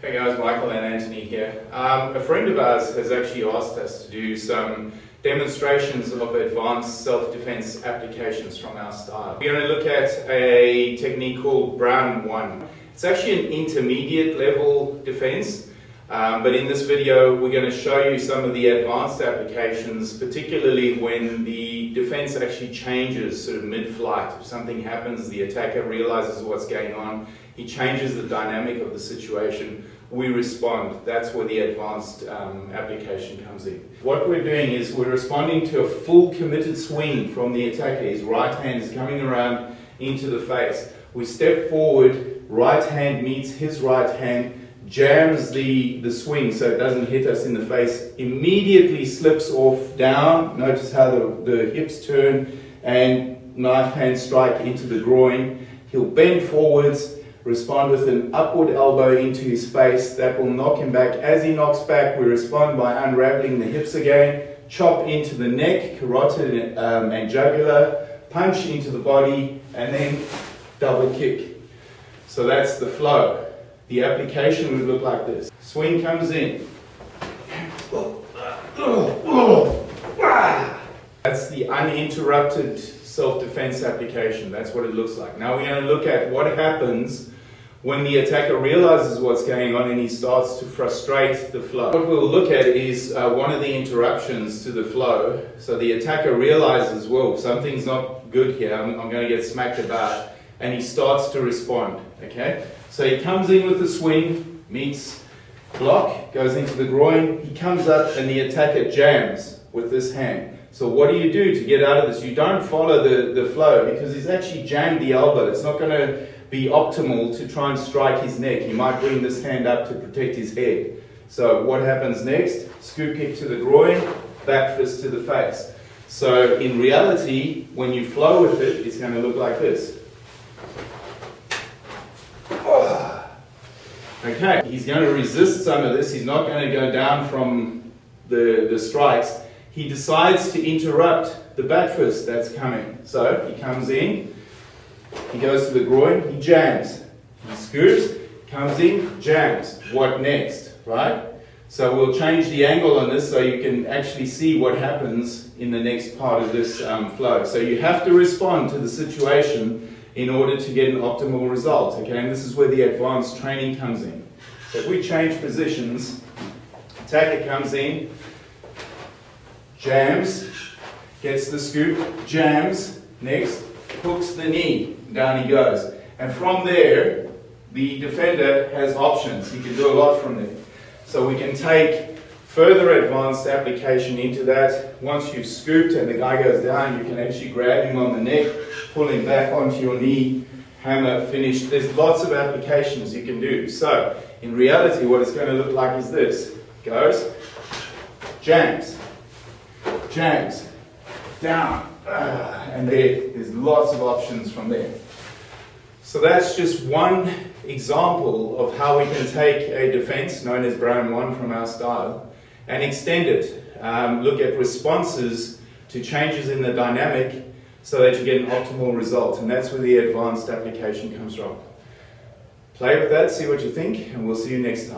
Hey guys, Michael and Anthony here. A friend of ours has actually asked us to do some demonstrations of advanced self-defense applications from our style. We're going to look at a technique called Brown 1. It's actually an intermediate level defense, but in this video we're going to show you some of the advanced applications, particularly when the defense actually changes sort of mid-flight. If something happens, the attacker realizes what's going on, he changes the dynamic of the situation, we respond. That's where the advanced application comes in. What we're doing is we're responding to a full committed swing from the attacker. His right hand is coming around into the face. We step forward, right hand meets his right hand, jams the swing so it doesn't hit us in the face, immediately slips off down. Notice how the hips turn and knife hand strike into the groin. He'll bend forwards, respond with an upward elbow into his face. That will knock him back. As he knocks back, we respond by unraveling the hips again, chop into the neck, carotid and jugular, punch into the body, and then double kick. So that's the flow. The application would look like this. Swing comes in. That's the uninterrupted self-defense application. That's what it looks like. Now we're going to look at what happens when the attacker realizes what's going on and he starts to frustrate the flow. What we'll look at is one of the interruptions to the flow. So the attacker realizes, whoa, something's not good here, I'm going to get smacked about, and he starts to respond. Okay? So he comes in with the swing, meets block, goes into the groin, he comes up and the attacker jams with this hand. So what do you do to get out of this? You don't follow the flow because he's actually jammed the elbow. It's not going to be optimal to try and strike his neck. He might bring this hand up to protect his head. So what happens next? Scoop kick to the groin, back fist to the face. So in reality, when you flow with it, it's going to look like this. Okay, he's going to resist some of this. He's not going to go down from the strikes. He decides to interrupt the back fist that's coming. So he comes in, he goes to the groin, he jams. He scoops, comes in, jams. What next, right? So we'll change the angle on this so you can actually see what happens in the next part of this flow. So you have to respond to the situation in order to get an optimal result. Okay, and this is where the advanced training comes in. So if we change positions, attacker comes in, jams, gets the scoop, jams, next, hooks the knee, down he goes. And from there, the defender has options. He can do a lot from there. So we can take further advanced application into that. Once you've scooped and the guy goes down, you can actually grab him on the neck, pull him back onto your knee, hammer, finish. There's lots of applications you can do. So in reality, what it's going to look like is this. Goes, jams, jams, down, and there's lots of options from there. So that's just one example of how we can take a defense known as Brown 1 from our style and extend it. Look at responses to changes in the dynamic so that you get an optimal result, and that's where the advanced application comes from. Play with that, see what you think, and we'll see you next time.